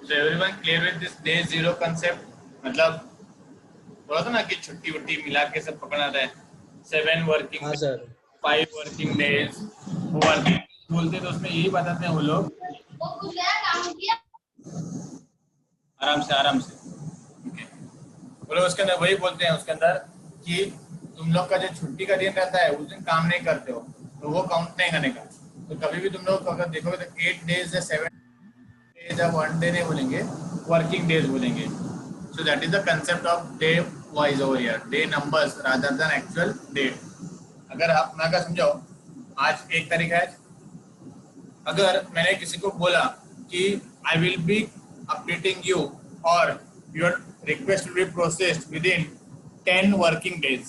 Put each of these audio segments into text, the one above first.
So everyone clear with this day zero concept? मतलब बोला था ना कि छुट्टी वुट्टी मिला के सब पकड़ना था। 7 वर्किंग, हाँ सर, 5 वर्किंग डेज, वर्किंग बोलते तो उसमें यही बताते हैं वो लोग। आराम से वो लोग उसके अंदर वही बोलते हैं उसके अंदर कि तुम लोग का जो छुट्टी का दिन रहता है उस दिन काम नहीं करते हो तो वो काउंट नहीं करने का। तो कभी भी तुम लोग अगर देखोगे तो 8 डेज या 7 डेज या 1 डे नहीं बोलेंगे, वर्किंग डेज बोलेंगे। So that is the concept of day wise over here, day numbers rather than actual date. अगर आप मैं अगर समझाओ आज 1 तारीख है, अगर मैंने किसी को बोला कि I will be updating you और your request will be processed within 10 working days,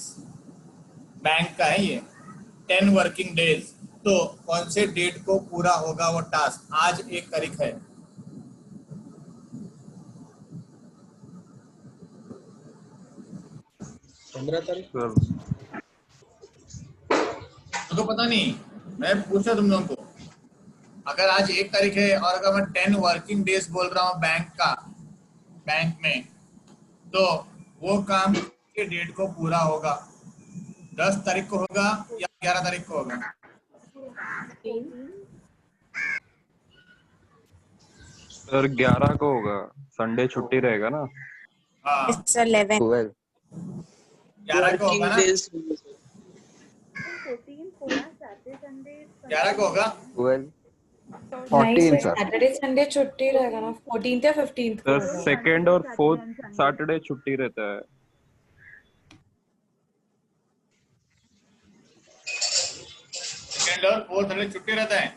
bank का है ये 10 वर्किंग डेज, तो कौन से डेट को पूरा होगा वो टास्क? आज 1 तारीख है, 15 तारीख। तो पता नहीं, मैं पूछा तुम लोगों को। अगर आज 1 तारीख है और अगर मैं 10 वर्किंग डेज बोल रहा हूँ बैंक में, तो वो काम के डेट को पूरा होगा 10 तारीख को होगा या 11 तारीख को होगा? सर 11 को होगा, संडे छुट्टी रहेगा ना। हाँ 11 11 को होगा ना, 11 को होगा। 14 सर। सैटरडे संडे छुट्टी रहेगा ना, 14th या 15th को सर होगा। 2nd और 4th सैटरडे छुट्टी रहता है। सेकंड और 4th संडे छुट्टी रहता है।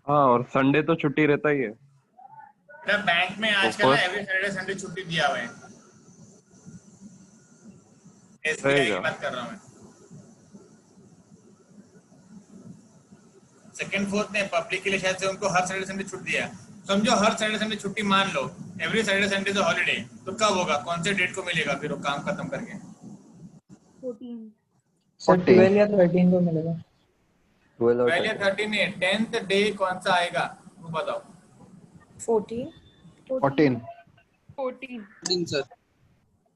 हाँ, और संडे तो छुट्टी रहता ही है। बैंक में आजकल ना एवरी सैटरडे संडे छुट्टी दिया हुआ है। एसबीआई की बात कर रहा हूँ मैं। सेकंड फोर्थ ने पब्लिक के लिए शायद से उनको हर सैटरडे संडे छुट्टी दिया। समझो हर सैटरडे संडे छुट्टी मान लो, every Saturday Sunday is holiday, तो कब होगा, कौन से डेट को मिलेगा फिर वो काम खत्म करके? 12 या 13 को मिलेगा। 12 या 13 नहीं, 10th डे कौन सा आएगा वो बताओ। 14 सर।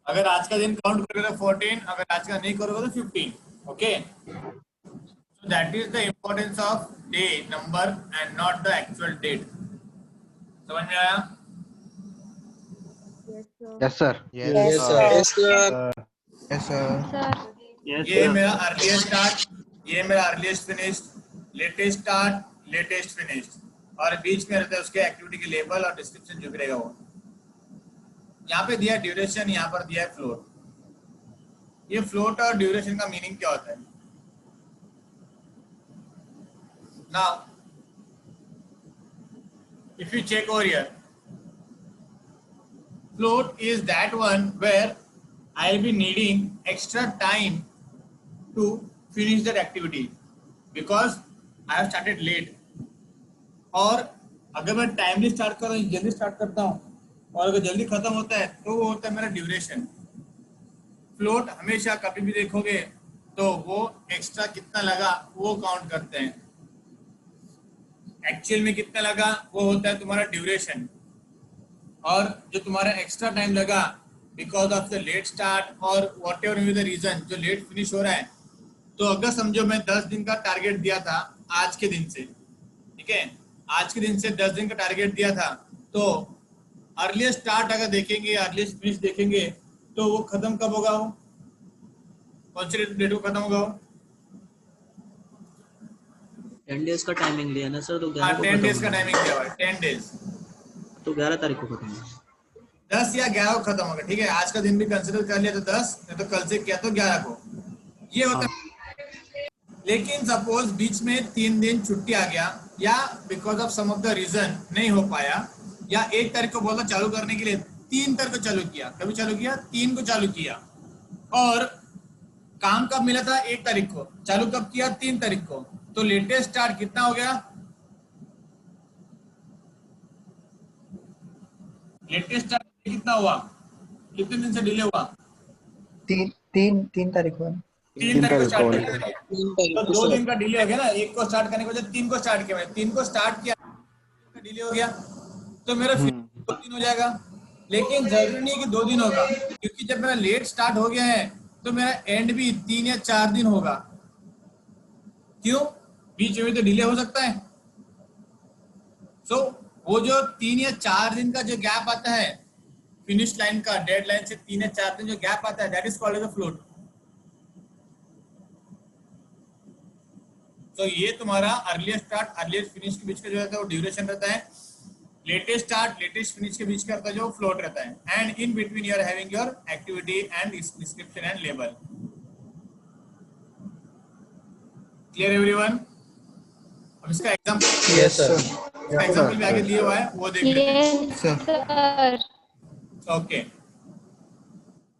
अगर आज का दिन काउंट करोगे तो 14, अगर आज का नहीं करोगे तो 15। Okay, so that is the importance of day number and not the actual date. समझ में आया? Yes sir. ये मेरा अर्लीस्ट स्टार्ट, ये मेरा earliest finish, latest start, latest finish, और बीच में रहता है उसके एक्टिविटी के लेबल और डिस्क्रिप्शन जो भी रहेगा वो। यहाँ पे दिया ड्यूरेशन, यहाँ पर दिया है फ्लोट। ये फ्लोट और ड्यूरेशन का मीनिंग क्या होता है? Now, if you check over here, float is that one where I'll be needing extra time to finish that activity because I have started late. और अगर मैं टाइमली स्टार्ट कर रहा हूँ, जल्दी स्टार्ट करता हूँ और अगर जल्दी खत्म होता है तो वो होता है मेरा ड्यूरेशन। फ्लोट हमेशा कभी भी देखोगे तो वो एक्स्ट्रा कितना लगा वो काउंट करते हैं, एक्चुअल में कितना लगा वो होता है तुम्हारा ड्यूरेशन। और जो तुम्हारा एक्स्ट्रा टाइम लगा because of the late start और whatever may be the reason जो लेट फिनिश हो रहा है, तो अगर समझो मैं 10 दिन का टारगेट दिया था आज के दिन से, ठीक है, आज के दिन से 10 दिन का टारगेट दिया था, तो अर्लीस्ट स्टार्ट अगर देखेंगे, अर्लीस्ट फिनिश देखेंगे, तो वो खत्म कब होगा, वो कौन से डेट को खत्म होगा? 10 डेज का टाइमिंग लिया ना सर, तो 10 डेज का टाइमिंग दिया हुआ है, 10 डेज, तो 11 तारीख को खत्म होगा। 10 या 11 को खत्म होगा, ठीक है। आज का दिन भी कंसिडर कर लिया तो 10, नहीं तो कल से किया तो 11 को, ये होता है। लेकिन सपोज बीच में 3 दिन छुट्टी आ गया या because of some of the reason नहीं हो पाया, या 1 तारीख को बोला चालू करने के लिए, 3 तारीख को चालू किया, कभी चालू किया 3 को चालू किया, और काम कब मिला था 1 तारीख को, चालू कब किया 3 तारीख को, तो लेटेस्ट स्टार्ट कितना हो गया? लेटेस्ट स्टार्ट कितना हुआ, कितने दिन से डिले हुआ? 3 तारीख को 3 तारीख को स्टार्ट किया, तो 2 दिन का डिले हो गया ना। 1 को स्टार्ट करने के वजह 3 को स्टार्ट किया, मैंने 3 को स्टार्ट किया, डिले हो गया तो मेरा फिर 2 दिन हो जाएगा, लेकिन जरूरी नहीं कि 2 दिन होगा, क्योंकि जब मेरा लेट स्टार्ट हो गया है तो मेरा एंड भी 3 या 4 दिन होगा। क्यों? बीच में तो डिले हो सकता है। सो वो जो 3 या 4 दिन का जो गैप आता है फिनिश लाइन का, डेड लाइन से 3 या 4 दिन जो गैप आता है, that is called as a float. तो ये तुम्हारा अर्लिएस्ट स्टार्ट अर्लिएस्ट फिनिश के बीच का जो रहता है वो ड्यूरेशन रहता है, लेटेस्ट स्टार्ट लेटेस्ट फिनिश के बीच का रहता है जो फ्लोट रहता है, and in between you are having your activity and description and label. Clear everyone? अब इसका एग्जांपल, यस सर। इसका एग्जांपल भी आगे दिया हुआ है, वो देख लेते हैं। Okay,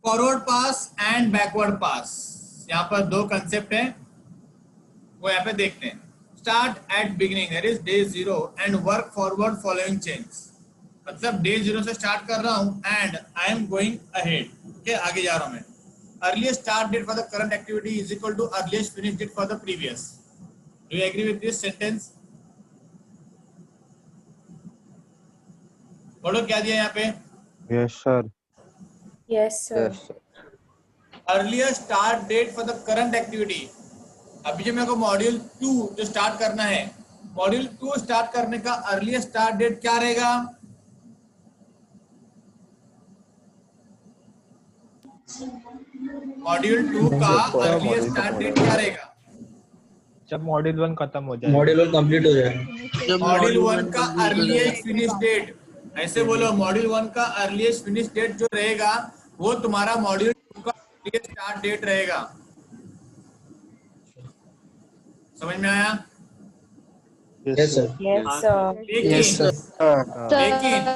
forward pass and backward pass, यहाँ पर 2 कंसेप्ट है, वो यहाँ पे देखते हैं। Start at beginning that is day 0 and work forward following change. मतलब डे 0 से स्टार्ट कर रहा हूँ and I am going ahead, okay, आगे जा रहा हूँ मैं। Earliest start date for the current activity is equal to earliest finish date for the previous. Do you agree with this sentence? बोलो क्या दिया यहाँ पे? Yes sir. Yes, sir. Earliest start date for the current activity. अभी जो मेरे को module 2 जो स्टार्ट करना है, मॉड्यूल 2 स्टार्ट करने का अर्लीस्ट स्टार्ट डेट क्या रहेगा? मॉड्यूल 2 का अर्लीस्ट स्टार्ट डेट क्या रहेगा? जब मॉड्यूल 1 खत्म हो जाए, मॉड्यूल 1 कंप्लीट हो जाए। मॉड्यूल 1 का अर्लीस्ट फिनिश डेट, ऐसे बोलो, मॉड्यूल 1 का अर्लीस्ट फिनिश डेट जो रहेगा वो तुम्हारा मॉड्यूल 2 का अर्लीस्ट स्टार्ट डेट रहेगा। समझ में आया? Yes sir. Yes, sir. लेकिन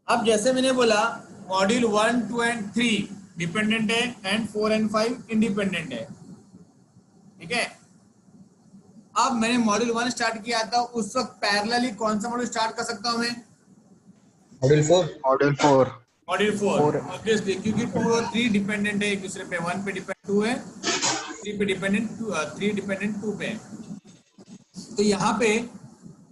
अब जैसे मैंने बोला मॉड्यूल 1, 2 एंड 3 डिपेंडेंट है एंड 4 एंड 5 इंडिपेंडेंट है, ठीक है। अब मैंने मॉड्यूल 1 स्टार्ट किया था, उस वक्त पैरेलली कौन सा मॉड्यूल स्टार्ट कर सकता हूं मैं? मॉड्यूल 4। मॉड्यूल 4 मॉड्यूल 4 ऑब्वियसली, क्योंकि 2 और 3 डिपेंडेंट है एक दूसरे पे, 1 पे डिपेंड 2 है, 3 पे डिपेंडेंट 3 डिपेंडेंट 2 पे। तो यहाँ पे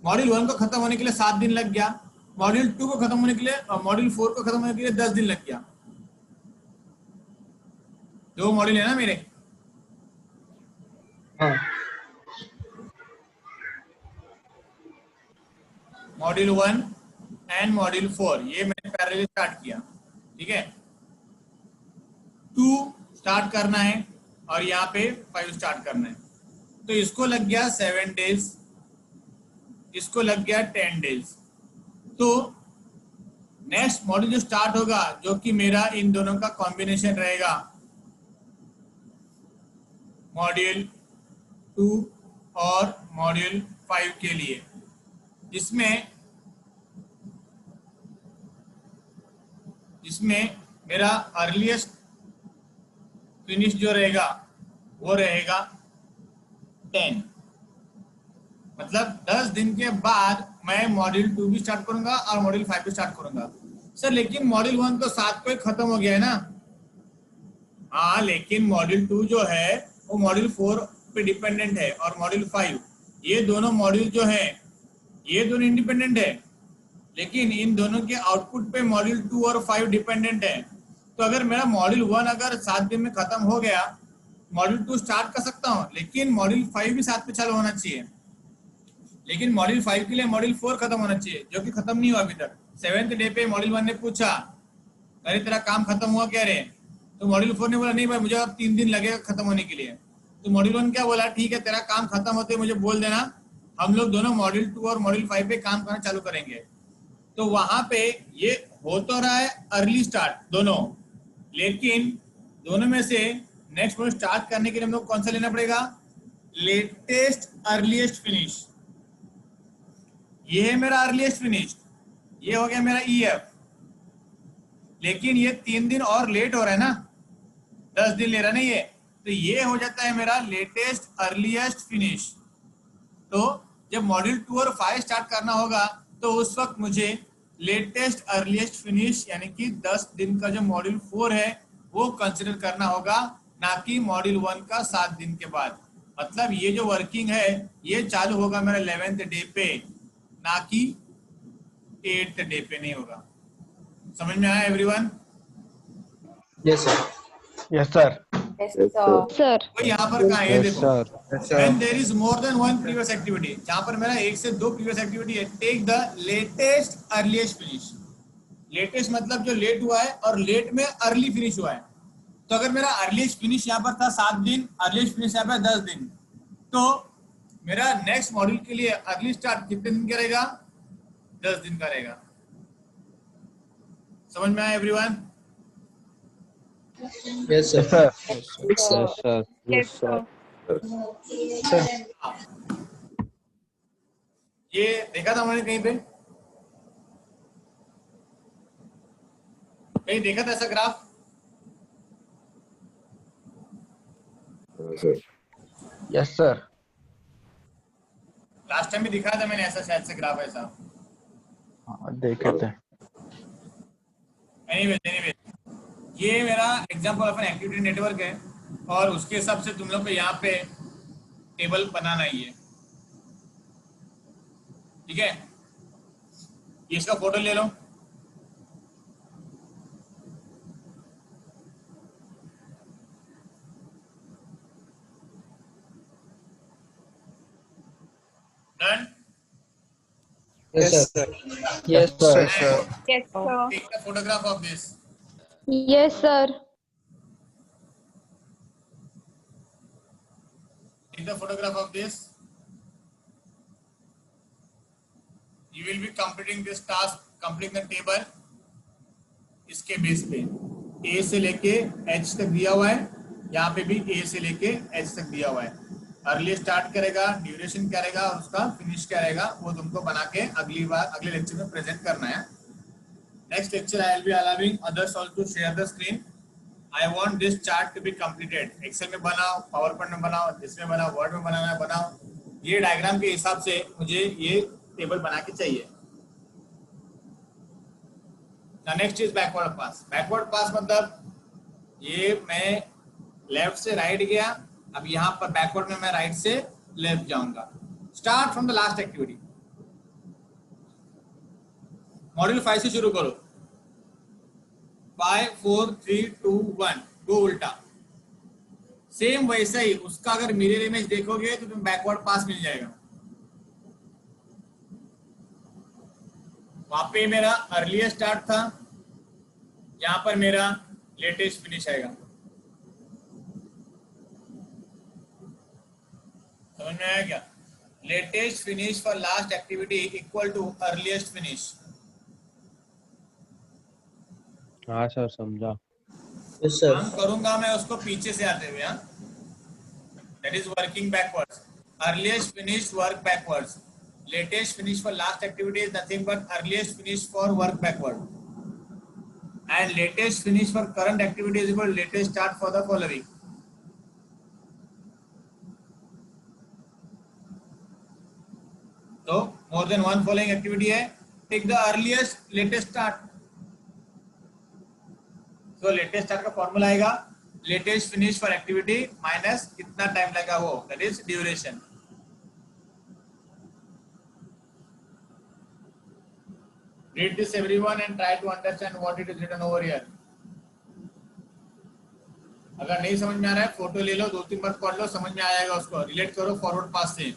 मॉड्यूल 1 को खत्म होने के लिए 7 दिन लग गया, मॉड्यूल 2 को खत्म होने के लिए, मॉड्यूल 4 को खत्म होने के लिए 10 दिन लग गया। 2 मॉड्यूल है ना मेरे। हाँ। मॉड्यूल 1 एंड मॉड्यूल 4 ये मैंने पैरेलली स्टार्ट किया, ठीक है। 2 स्टार्ट करना है और यहाँ पे 5 स्टार्ट करना है, तो इसको लग गया 7 डेज, इसको लग गया 10 डेज। तो नेक्स्ट मॉड्यूल जो स्टार्ट होगा, जो कि मेरा इन दोनों का कॉम्बिनेशन रहेगा, मॉड्यूल 2 और मॉड्यूल 5 के लिए, जिसमें मेरा अर्लीस्ट फिनिश जो रहेगा वो रहेगा 10, मतलब 10 दिन के बाद मैं मॉड्यूल 2 भी स्टार्ट करूंगा और मॉड्यूल 5 भी स्टार्ट करूंगा। सर लेकिन मॉड्यूल 1 तो 7 को ही खत्म हो गया है ना। हाँ, लेकिन मॉड्यूल 2 जो है वो मॉड्यूल 4 पे डिपेंडेंट है और मॉड्यूल 5, ये दोनों मॉड्यूल जो है ये दोनों इंडिपेंडेंट है, लेकिन इन दोनों के आउटपुट पे मॉड्यूल 2 और 5 डिपेंडेंट है। तो अगर मेरा मॉड्यूल 1 अगर 7 दिन में खत्म हो गया, मॉड्यूल 2 स्टार्ट कर सकता हूँ, लेकिन मॉड्यूल 5 भी साथ में चालू होना चाहिए। लेकिन मॉड्यूल 5 के लिए मॉड्यूल 4 खत्म होना चाहिए, जो कि खत्म नहीं हुआ अभी तक। 7th डे पे मॉड्यूल 1 ने पूछा, अरे तेरा काम खत्म हुआ क्या रे? तो मॉड्यूल 4 ने बोला नहीं भाई, मुझे अब 3 दिन लगेगा खत्म होने के लिए। तो मॉड्यूल 1 क्या बोला, ठीक है तेरा काम खत्म होते मुझे बोल देना, हम लोग दोनों मॉड्यूल 2 और मॉड्यूल 5 पे काम करना चालू करेंगे। तो वहां पे ये हो तो रहा है अर्ली स्टार्ट दोनों, लेकिन दोनों में से नेक्स्ट मॉड्यूल स्टार्ट करने के लिए हम लोग कौन सा लेना पड़ेगा? Latest earliest finish. ये है मेरा अर्लीस्ट फिनिश, ये हो गया मेरा EF, लेकिन ये 3 दिन और लेट हो रहा है ना, 10 दिन ले रहा ना ये, तो ये हो जाता है मेरा लेटेस्ट अर्लीस्ट फिनिश। तो जब मॉड्यूल 2 और 5 स्टार्ट करना होगा तो उस वक्त मुझे लेटेस्ट अर्लीस्ट फिनिश यानी कि 10 दिन का जो मॉड्यूल 4 है वो कंसिडर करना होगा, ना कि मॉड्यूल 1 का 7 दिन के बाद। मतलब ये जो वर्किंग है ये चालू होगा मेरा 11th डे पे, ना कि 8th डे पे नहीं होगा। समझ में आया everyone? Yes, sir. Yes, sir. Yes, Yes, sir. sir. Sir. तो यहाँ पर कहाँ है, ये Yes, देखो, sir. Yes, sir. when there is more than one previous activity, जहाँ पर मेरा एक से दो previous activity है, take the latest earliest finish। Latest मतलब जो लेट हुआ है और लेट में अर्ली फिनिश हुआ है। तो अगर मेरा अर्लीस्ट फिनिश यहाँ पर था 7 दिन, अर्लीस्ट फिनिश यहाँ पर 10 दिन, तो मेरा नेक्स्ट मॉड्यूल के लिए अर्ली स्टार्ट कितने दिन करेगा? 10 दिन करेगा। समझ में आया everyone? Yes, sir. Yes, sir. Yes, sir. Yes, sir. ये देखा था मैंने कहीं पे, कहीं देखा था ऐसा graph? Sir. Yes, sir. Last time भी दिखाया था मैंने ऐसा, शायद से ग्राफ ऐसा। हाँ, देखे थे। एनीवे ये मेरा example of an activity network है और उसके हिसाब से तुम लोग को यहाँ पे टेबल बनाना ही है, ठीक है? ये इसका फोटो ले लो। Done? Yes, sir. Yes, sir. Yes, sir. Take the photograph of this. Yes, sir. Take the photograph of this. You will be completing this task, completing the table. इसके बेस पे A से लेके H तक दिया हुआ है, यहाँ पे भी A से लेके H तक दिया हुआ है। अर्ली स्टार्ट करेगा, ड्यूरेशन क्या रहेगा और उसका फिनिश क्या रहेगा, वो तुमको बना के अगली बार अगले लेक्चर में प्रेजेंट करना है। Next lecture I will be allowing others also to share the screen. I want this chart to be completed. Excel में बनाओ, पावर पॉइंट में बनाओ, जिसमें बनाओ, वर्ड में बनाना है बनाओ। ये डायग्राम के हिसाब से मुझे ये टेबल बना के चाहिए। Next is backward pass. Backward pass मतलब ये मैं लेफ्ट से राइट गया, अब यहाँ पर बैकवर्ड में मैं राइट से लेफ्ट जाऊंगा। Start from the last activity. Module 5 से शुरू करो। 5 4 3 2 1 गो उल्टा। सेम वैसा ही उसका अगर मिरर इमेज देखोगे तो तुम्हें बैकवर्ड पास मिल जाएगा। वहां पे मेरा अर्लीस्ट स्टार्ट था, यहाँ पर मेरा लेटेस्ट फिनिश आएगा। समझ में आया क्या? Latest finish for last activity equal to earliest finish. हाँ सर, समझा। Yes, sir. काम करूंगा मैं उसको पीछे से आते हुए। That is working backwards. Earliest finish work backwards. latest finish for last activity is nothing but earliest finish for work backward, and latest finish for current activity is equal to latest start for the following. So more than one following activity है, take the earliest latest start. So latest start का formula आएगा latest finish for activity minus कितना time लगा वो, that is duration. Read this everyone and try to understand what it is written over here. अगर नहीं समझ में आ रहा है फोटो ले लो, 2-3 बार पढ़ लो, समझ में आएगा उसको। रिलेट करो फॉरवर्ड पास से।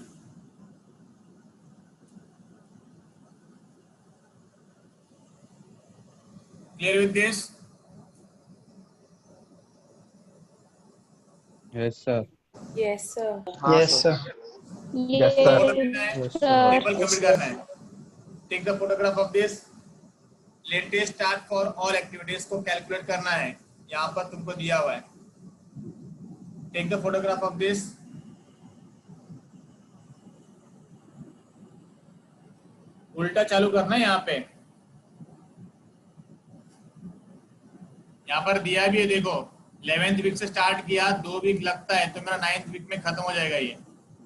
Clear with this? Yes, sir. Yes, sir. Yes, sir. Yes, sir. sir. Table complete करना है। Take the photograph of this. Latest start for all activities को कैलकुलेट करना है, यहाँ पर तुमको दिया हुआ है। Take the photograph of this. उल्टा चालू करना है यहाँ पे। यहाँ पर दिया भी है, देखो 11th वीक से स्टार्ट किया, 2 वीक लगता है तो मेरा 9th वीक में खत्म हो जाएगा। ये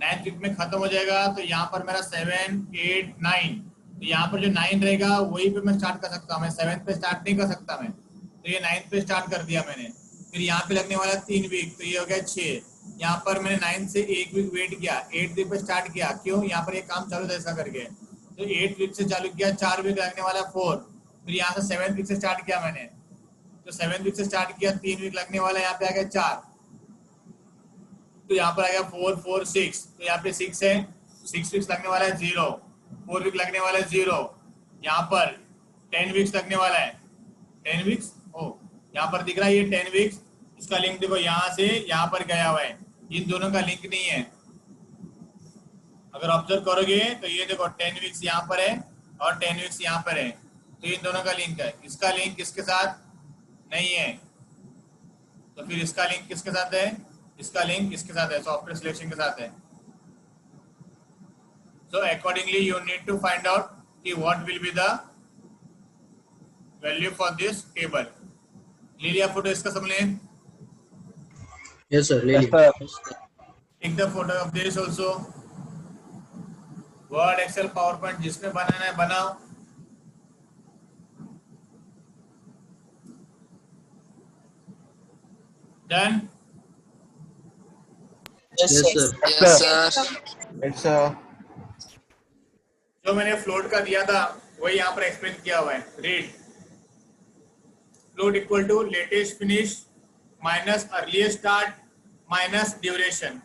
9th वीक में खत्म हो जाएगा तो यहाँ पर मेरा 7 8 9, तो यहाँ पर जो 9 रहेगा वही पे मैं स्टार्ट कर सकता हूँ। मैं 7th पे स्टार्ट नहीं कर सकता मैं, तो ये 9th पे स्टार्ट कर दिया मैंने। फिर यहाँ पे लगने वाला 3 वीक, तो ये हो गया 6। यहाँ पर मैंने 9 से 1 वीक वेट किया, 8 वीक पे स्टार्ट किया। क्यों? यहाँ पर ये काम चालू था ऐसा करके। तो 8 वीक से चालू किया, 4 वीक लगने वाला 4, फिर यहाँ से 7 वीक से स्टार्ट किया मैंने, तो 7 वीक से स्टार्ट किया, 3 वीक लगने वाला, यहाँ पे आ गया 4, तो यहाँ पर आ गया 4 4 6, तो यहाँ पे 6 है, 6 वीक्स लगने वाला है 0, 4 वीक लगने वाला है 0, यहाँ पर 10 वीक्स लगने वाला है 10 वीक्स, ओ यहाँ पर दिख रहा है ये 10 वीक्स, इसका लिंक देखो यहाँ से यहाँ पर गया हुआ है, इन दोनों का लिंक नहीं है। अगर ऑब्जर्व करोगे तो ये देखो 10 वीक्स यहाँ पर है और 10 वीक्स यहाँ पर है, तो इन दोनों का लिंक है। इसका लिंक किसके साथ नहीं है, तो फिर इसका लिंक किसके साथ है, इसका लिंक किसके साथ है, सॉफ्टवेयर सिलेक्शन के साथ है। So accordingly you need to find out कि what will be the value for this table. ले लिया फोटो इसका सबने? Yes, sir. ले Yes, लिया। sir. Take the photo of this also. Word, Excel, PowerPoint जिसमें बनाना है बनाओ। Done? Yes, sir. Yes, sir. जो मैंने फ्लोट का दिया था वही यहाँ पर एक्सप्लेन किया हुआ है। Read. Float equal to latest finish minus earliest start minus duration.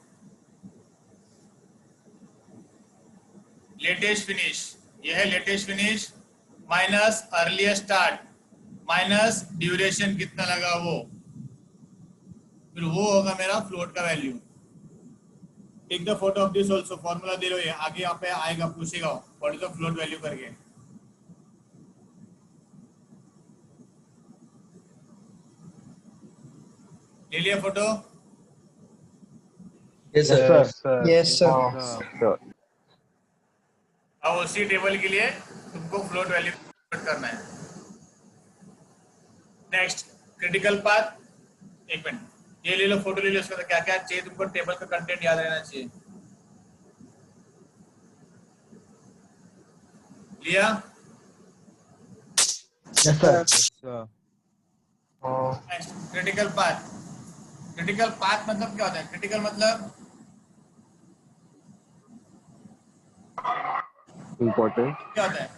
Latest finish, यह है latest finish, minus earliest start minus duration कितना लगा वो, फिर वो होगा मेरा फ्लोट का value. Take the photo of this also. Formula दे लो, ये आगे यहाँ पे आएगा, पूछेगा what is the float value करके। ले लिया photo? Yes, sir. Yes, sir. Sure. अब उसी टेबल के लिए तुमको फ्लोट वैल्यू करना है। Next critical path. एक मिनट, ये ले लो फोटो ले लो, इसका क्या क्या चाहिए तुमको, टेबल का कंटेंट याद रहना चाहिए। लिया? Yes, sir. Yes, sir. Next critical path. Critical path मतलब क्या होता है? क्रिटिकल मतलब Important. क्या होता है?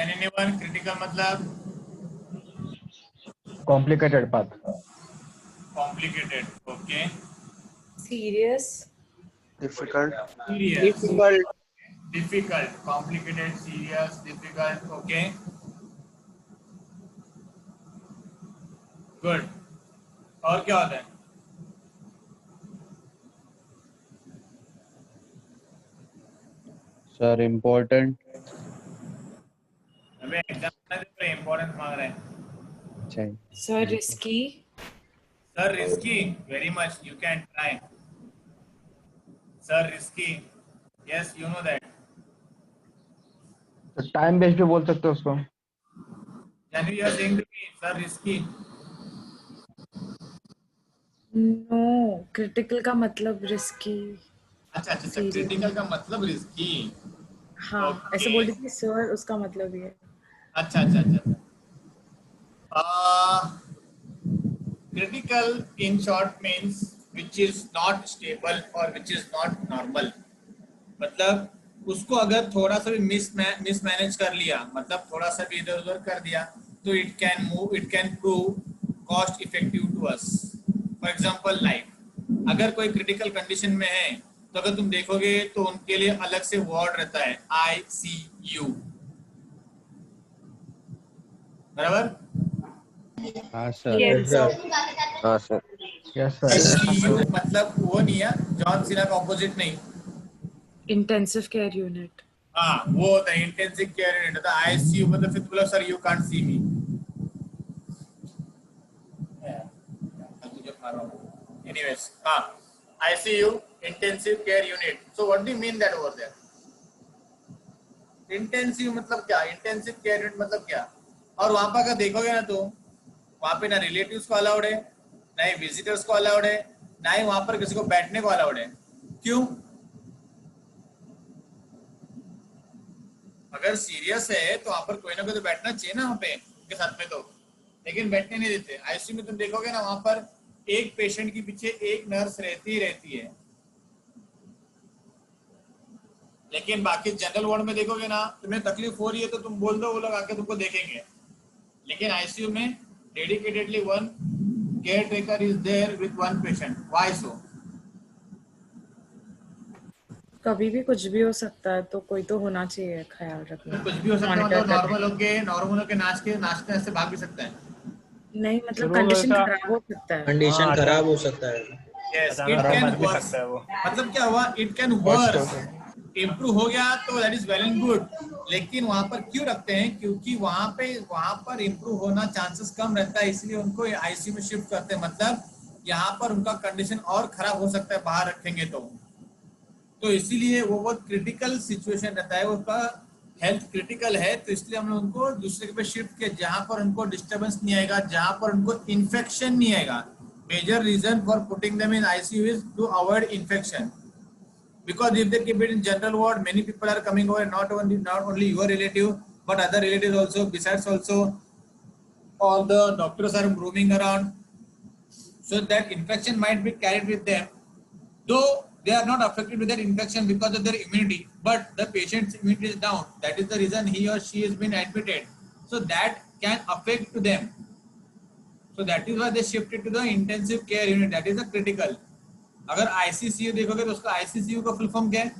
anyone क्रिटिकल मतलब Complicated path. Complicated. Okay. Serious. Difficult. Serious, difficult, complicated, serious, difficult. Okay, good. और क्या होता है? Sir, important. अबे एग्जाम में इंपॉर्टेंस मांग रहे हैं। Change. Sir, risky. Sir risky, very much, you can try. Sir risky, yes you know that. तो टाइम बेस्ड भी बोल सकते हो उसको। यानी you are saying to me sir risky. No. Critical का मतलब risky. अच्छा अच्छा, क्रिटिकल का मतलब रिस्की। हाँ, Okay. ऐसे बोल दीजिए सर, उसका मतलब ये। अच्छा अच्छा अच्छा। Critical in short means which is not stable or which is not normal। मतलब उसको अगर थोड़ा सा भी मिसमैनेज कर लिया, मतलब थोड़ा सा भी इधर उधर कर दिया, तो it can prove cost effective to us. For example like अगर कोई क्रिटिकल कंडीशन में है तो अगर तुम देखोगे तो उनके लिए अलग से वार्ड रहता है, ICU, बराबर? हाँ सर। Yes, sir. हाँ सर। Yes sir. ICU मतलब वो नहीं है, जॉन सीना का ऑपोजिट नहीं। Intensive care unit. हाँ वो होता है इंटेंसिव केयर यूनिट होता है। ICU मतलब फिर बोला sir you can't see me. Anyways, हाँ ICU intensive care unit. So what do you mean that over there? Intensive मतलब क्या? इंटेंसिव केयर यूनिट मतलब क्या? और वहां पर अगर देखोगे ना तो वहां पे ना रिलेटिव्स को अलाउड है, ना ही विजिटर्स को अलाउड है, ना ही वहां पर किसी को बैठने को अलाउड है। क्यों? अगर सीरियस है तो वहां पर कोई ना कोई तो बैठना चाहिए ना वहां पे उनके साथ में, तो लेकिन बैठने नहीं देते। आईसीयू में तुम देखोगे ना वहां पर एक पेशेंट के पीछे एक नर्स रहती है, लेकिन बाकी जनरल वार्ड में देखोगे ना, तुम्हें तकलीफ हो रही है तो तुम बोल दो, वो लोग आके तुमको देखेंगे। लेकिन आईसीयू में dedicatedly one caretaker is there with one patient. Why so? कभी भी कुछ भी हो सकता है, तो कोई तो होना चाहिए ख्याल रखना। कुछ भी हो सकता है, Monitor मतलब करने। नॉर्मल होके नाचते से भाग भी सकता है। नहीं मतलब शुरू कंडीशन वैसा- खराब हो सकता है। कंडीशन हाँ, खराब हो सकता है। यस, अचानक इट कैन मर भी वर्क। सकता है वो। मतलब क्या हुआ, इट कैन वर्क। इम्प्रूव हो गया तो that is well and good, लेकिन वहां पर क्यों रखते हैं? क्योंकि वहां पर इम्प्रूव होना चांसेस कम रहता है, इसलिए उनको आईसीयू में शिफ्ट करते हैं। मतलब यहाँ पर उनका कंडीशन और खराब हो सकता है बाहर रखेंगे तो इसीलिए वो बहुत क्रिटिकल सिचुएशन रहता है, उसका हेल्थ क्रिटिकल है, तो इसलिए हमने उनको दूसरे पे शिफ्ट किया जहां पर उनको डिस्टर्बेंस नहीं आएगा, जहां पर उनको इन्फेक्शन नहीं आएगा। Major reason for putting them in ICU is to avoid infection, because if they keep it in general ward, many people are coming over, not only your relative but other relatives also, besides also all the doctors are roaming around, so that infection might be carried with them, though they are not affected with that infection because of their immunity, but the patient's immunity is down. That is the reason he or she has been admitted, so that can affect to them. So that is why they shifted to the intensive care unit, that is the critical. अगर ICCU देखोगे तो उसका ICCU का full form क्या है?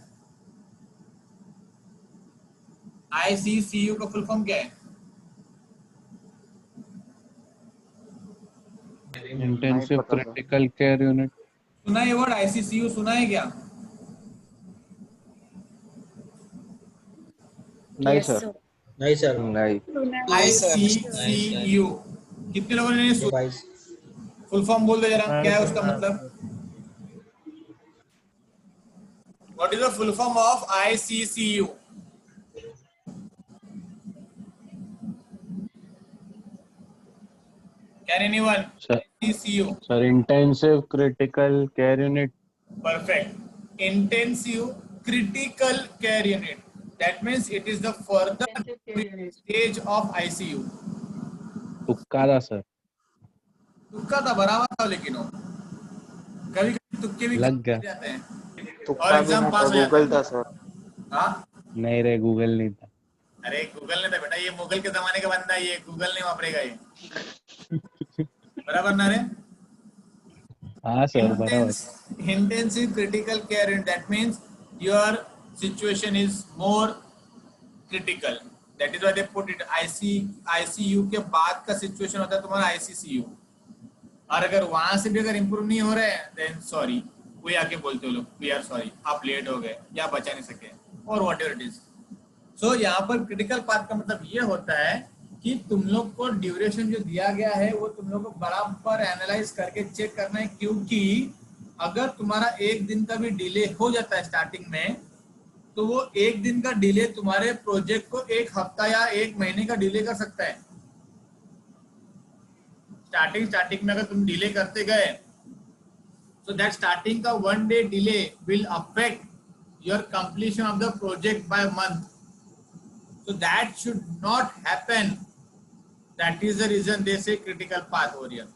ICCU का full form क्या है? Intensive critical care unit. सुना है वर्ड आईसीसीयू, सुना है क्या? नहीं Yes, सर। sir. नहीं सर। नहीं। आईसीसीयू कितने लोगों ने ये भाई फुल फॉर्म बोल दो जरा, क्या है उसका मतलब? What is the full form of ICCU? Can anyone? Sir. ICCU. Sir intensive critical care unit. Perfect. Intensive critical care unit. That means it is the further stage of ICU. तुक्का था sir. तुक्का था, बराबर था, लेकिन वो कभी कभी तुक्के भी लग गया। जाते हैं तुक्का और भी एग्जाम नहीं पास था, हो जाता गूगल है। था सर। हाँ, नहीं रे, गूगल नहीं था। अरे गूगल ने था बेटा, ये मुगल के जमाने का बंदा है, ये गूगल नहीं वापरेगा ये। बराबर ना रे? हाँ सर, बराबर। Intensive critical care unit, that means your situation is more critical, that is why they put it ICU के बाद का सिचुएशन होता है तुम्हारा ICCU। और अगर वहां से भी अगर इम्प्रूव नहीं हो रहे हैं, देन सॉरी, कोई आके बोलते हो लोग, वी आर सॉरी, आप लेट हो गए या बचा नहीं सके और वॉट एवर इट इज। सो यहाँ पर क्रिटिकल पार्ट का मतलब ये होता है कि तुम लोग को ड्यूरेशन जो दिया गया है वो तुम लोग को बराबर एनालाइज करके चेक करना है, क्योंकि अगर तुम्हारा एक दिन का भी डिले हो जाता है स्टार्टिंग में, तो वो एक दिन का डिले तुम्हारे प्रोजेक्ट को एक हफ्ता या एक महीने का डिले कर सकता है। स्टार्टिंग में अगर तुम डिले करते गए, so that starting का 1 day delay will affect your completion of the project by a month, so that should not happen. That is the reason they say critical path over here.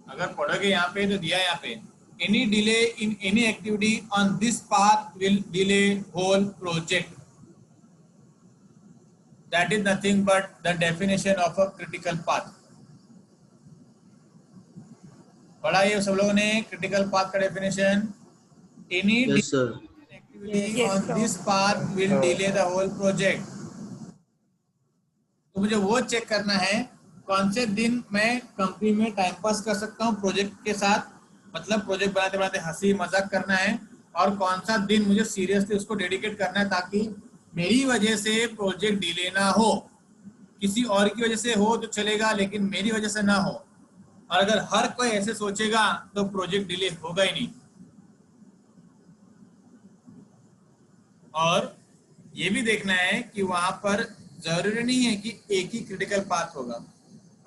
अगर पढ़ोगे यहाँ पे तो दिया यहाँ पे, any delay in any activity on this path will delay whole project. That is nothing but the definition of a critical path. पढ़ा ये सब लोगों ने क्रिटिकल पाथ का definition? Any yes sir. Activity on this path will delay the whole project. तो मुझे वो check करना है कौन से दिन मैं कंपनी में टाइम पास कर सकता हूँ प्रोजेक्ट के साथ, मतलब प्रोजेक्ट बनाते बनाते हंसी मजाक करना है, और कौन सा दिन मुझे सीरियसली उसको डेडिकेट करना है ताकि मेरी वजह से प्रोजेक्ट डिले ना हो। किसी और की वजह से हो तो चलेगा, लेकिन मेरी वजह से ना हो। और अगर हर कोई ऐसे सोचेगा तो प्रोजेक्ट डिले होगा ही नहीं। और ये भी देखना है कि वहां पर जरूरी नहीं है कि एक ही क्रिटिकल पाथ होगा,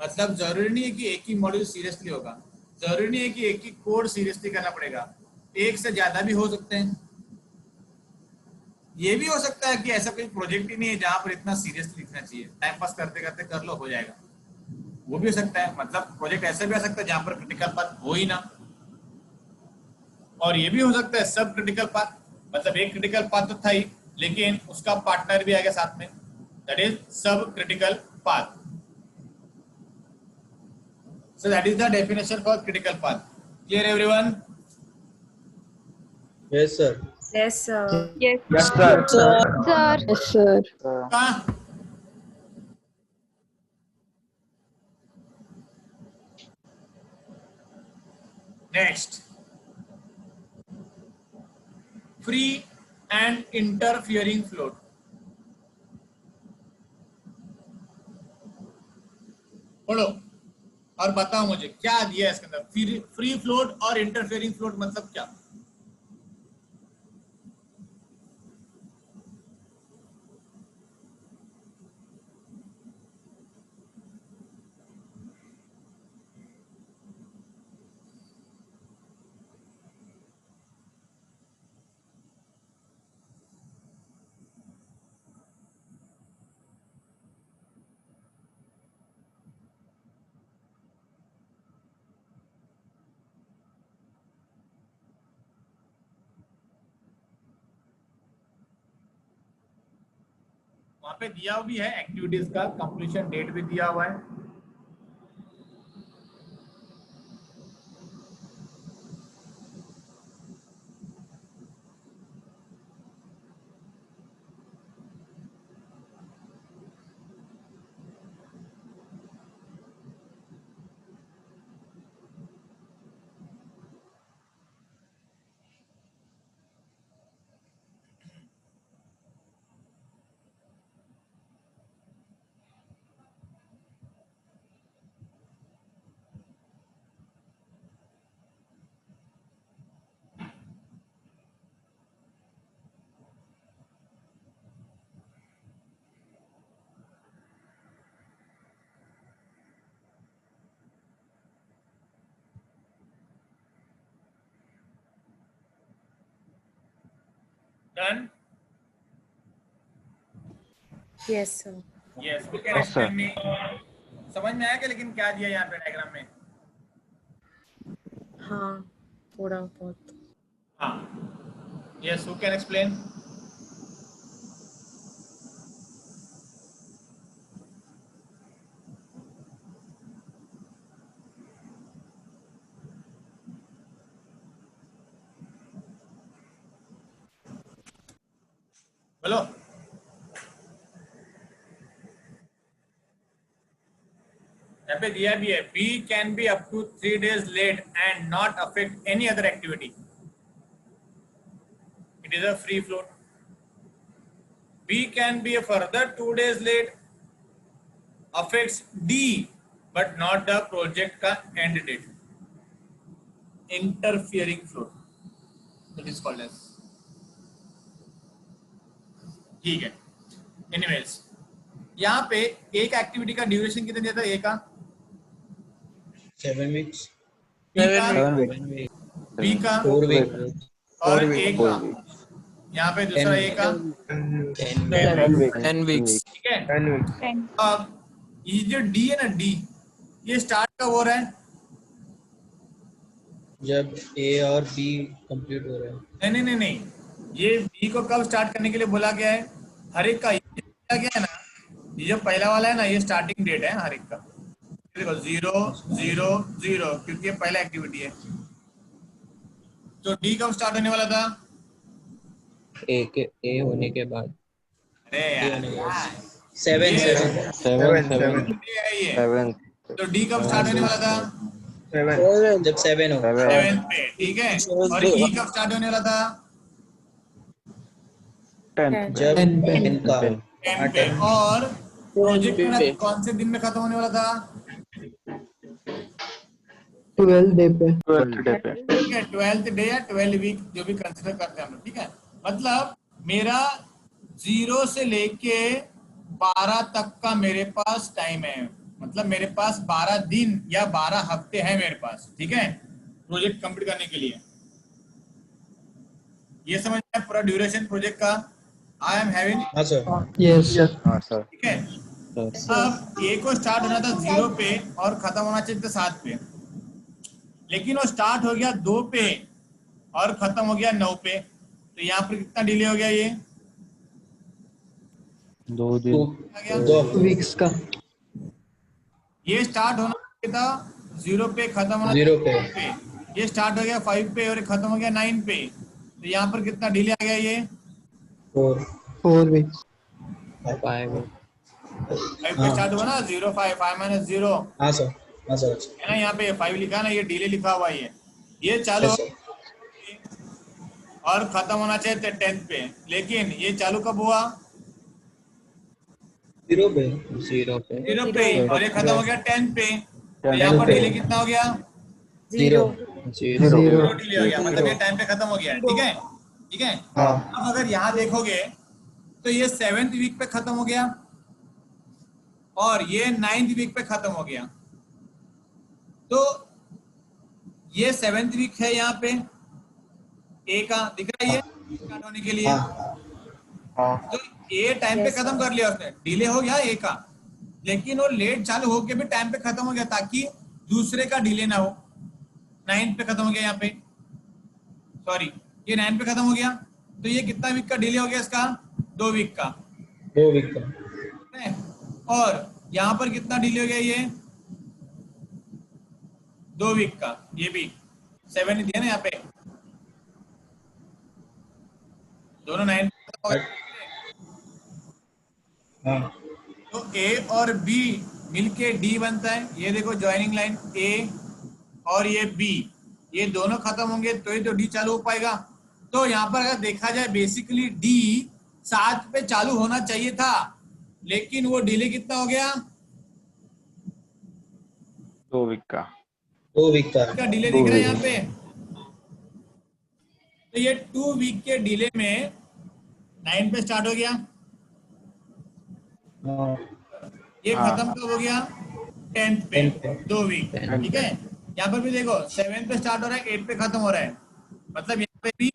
मतलब जरूरी नहीं है कि एक ही मॉड्यूल सीरियसली होगा, जरूरी नहीं है कि एक ही कोड सीरियसली करना पड़ेगा, एक से ज्यादा भी हो सकते हैं। ये भी हो सकता है कि ऐसा कोई प्रोजेक्ट ही नहीं है जहां पर इतना सीरियसली लिखना चाहिए, टाइम पास करते करते कर लो, हो जाएगा। वो भी हो सकता है, मतलब प्रोजेक्ट ऐसे भी आ सकता है जहां पर क्रिटिकल पाथ हो ही ना, और ये भी हो सकता है सब क्रिटिकल पाथ, मतलब एक क्रिटिकल पाथ तो था ही लेकिन उसका पार्टनर भी आ गया साथ में, दैट इज सब critical path. So that is the definition for critical path. Clear everyone? Yes, sir. Yes, sir. Yes, Yes, sir. sir. Sir. Yes, sir. कहाँ? Next. Free and interfering float. पढ़ो और बताओ मुझे क्या दिया है इसके अंदर. फ्री फ्लोट और इंटरफेयरिंग फ्लोट मतलब क्या? वहां पे दिया भी है एक्टिविटीज का कंप्लीशन डेट भी दिया हुआ है. Done. Yes, sir. Yes, you can explain me. समझ में आया क्या लेकिन क्या दिया यहाँ पे डायग्राम में? हाँ, थोड़ा बहुत. हाँ. Yes, you can explain. बोलो. यहाँ पे दिया भी है, B can be up to 3 days late and not affect any other activity. It is a free float. B can be a further 2 days late, affects D but not the project का end date. Interfering float it is called as. ठीक है. Anyways, यहाँ पे एक activity का duration कितना दिया था? ए का 7 weeks. बी का 7 weeks. बी का 4 weeks. और ए का. यहाँ पे दूसरा ए का 10 weeks. ठीक है. 10 weeks. 10. अब ये जो डी है ना, डी ये स्टार्ट कब हो रहा है? जब A और B कंप्लीट हो रहा है. नहीं नहीं नहीं नहीं, ये बी को कब स्टार्ट करने के लिए बोला गया है? हर एक का ये बोला गया है ना, ये जो पहला वाला है ना, ये स्टार्टिंग डेट है हर एक का. देखो 0 0 0 क्योंकि ये पहला एक्टिविटी है. तो डी कब स्टार्ट होने वाला था? A होने के बाद. अरे यार, 7 ये 7 है ये. 7. तो डी कब स्टार्ट होने वाला था? जब 7 हो. 7 पे. ठीक है. और ई कब स्टार्ट होने वाला था? 10. जब 10 का 10 पे. और प्रोजेक्ट कौन से दिन में खत्म होने वाला था? 12th day पे. 12th day पे. ठीक है, 12th डे या 12 वीक जो भी कंसिडर करते हैं हम लोग. ठीक है, मतलब मेरा 0 से लेके 12 तक का मेरे पास टाइम है. मतलब मेरे पास 12 दिन या 12 हफ्ते हैं मेरे पास. ठीक है, प्रोजेक्ट कंप्लीट करने के लिए. ये समझ में पूरा ड्यूरेशन प्रोजेक्ट का आई एम हैविंग. हाँ सर. Yes. हाँ सर. ठीक है. अब ए को स्टार्ट होना था 0 पे और खत्म होना चाहिए था 7 पे, लेकिन वो स्टार्ट हो गया 2 पे और खत्म हो गया 9 पे, तो यहाँ पर कितना डिले हो गया ये 2 दिन। आ गया? 2 वीक्स का। ये स्टार्ट होना चाहिए था 0 पे, खत्म होना 0 चाहिए पे। 5 पे, ये स्टार्ट हो गया 5 पे और खत्म हो गया 9 पे, तो यहाँ पर कितना डिले आ गया ये 4 वीक्स। 5। 5 पे स्टार्ट हुआ ना, 0 5 5 माइनस 0 हाँ सर, हाँ सर। है ना, यहाँ पे 5 लिखा ना, ये डिले लिखा हुआ है, ये चालू Yes, sir. और खत्म होना चाहिए 10 पे, लेकिन ये चालू कब हुआ 0 पे। 0 पे और ये खत्म हो गया 10 पे, तो यहाँ पर पे। डिले कितना हो गया 0 0 डिले हो गया, मतलब ये टाइम पे खत्म हो गया है, ठीक है ठीक है। हाँ। अब अगर यहाँ देखोगे तो ये 7th वीक पे खत्म हो गया और ये 9th वीक पे खत्म हो गया, तो ये 7th वीक है यहाँ पे ए का दिख रहा है, ये स्टार्ट होने के लिए तो ए टाइम पे खत्म कर लिया उसने, डिले हो गया ए का, लेकिन वो लेट चालू होके भी टाइम पे खत्म हो गया ताकि दूसरे का डिले ना हो। 9 पे खत्म हो गया यहाँ पे, सॉरी ये 9 पे खत्म हो गया, तो ये कितना वीक का डिले हो गया इसका 2 वीक का 2 वीक का। है? और यहाँ पर कितना डिले हो गया ये 2 वीक का, ये भी 7 ही दिया ना यहाँ पे, दोनों 9 हाँ। तो ए और बी मिलके डी बनता है, ये देखो ज्वाइनिंग लाइन ए और ये बी, ये दोनों खत्म होंगे तो ही तो डी चालू हो पाएगा। तो यहाँ पर अगर देखा जाए बेसिकली डी 7 पे चालू होना चाहिए था, लेकिन वो डिले कितना हो गया 2 वीक का। 2 वीक का। का डिले दिख रहा है यहाँ पे, तो ये 2 वीक के डिले में 9 पे स्टार्ट हो गया, ये खत्म कब हो गया 10th पे 2 वीक, ठीक है। यहाँ पर भी देखो 7 पे स्टार्ट हो रहा है 8 पे खत्म हो रहा है, मतलब यहाँ पे भी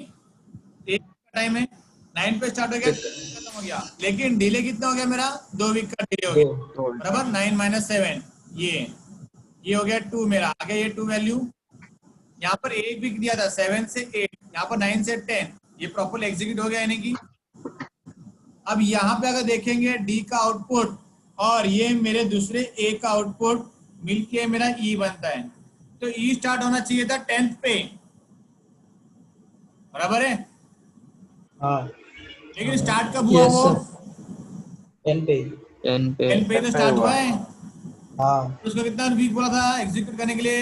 1 का टाइम है, 9 पे स्टार्ट हो गया खत्म हो गया, लेकिन डिले कितना हो गया मेरा 2 वीक का डिले हो गया, बराबर 9 माइनस 7 ये हो गया 2 मेरा, आ गया ये 2 वैल्यू, यहाँ पर 1 वीक दिया था 7 से 8, यहाँ पर 9 से 10, ये प्रॉपर एग्जीक्यूट हो गया यानी कि। अब यहाँ पे अगर देखेंगे डी का आउटपुट और ये मेरे दूसरे ए का आउटपुट मिलके मेरा ई बनता है, तो ई स्टार्ट होना चाहिए था 10th पे, बराबर है, हाँ। लेकिन स्टार्ट कब हुआ Yes, वो 10 पे। 10 पे तो स्टार्ट हुआ है, हाँ। तो उसको कितना वीक बोला था एग्जीक्यूट करने के लिए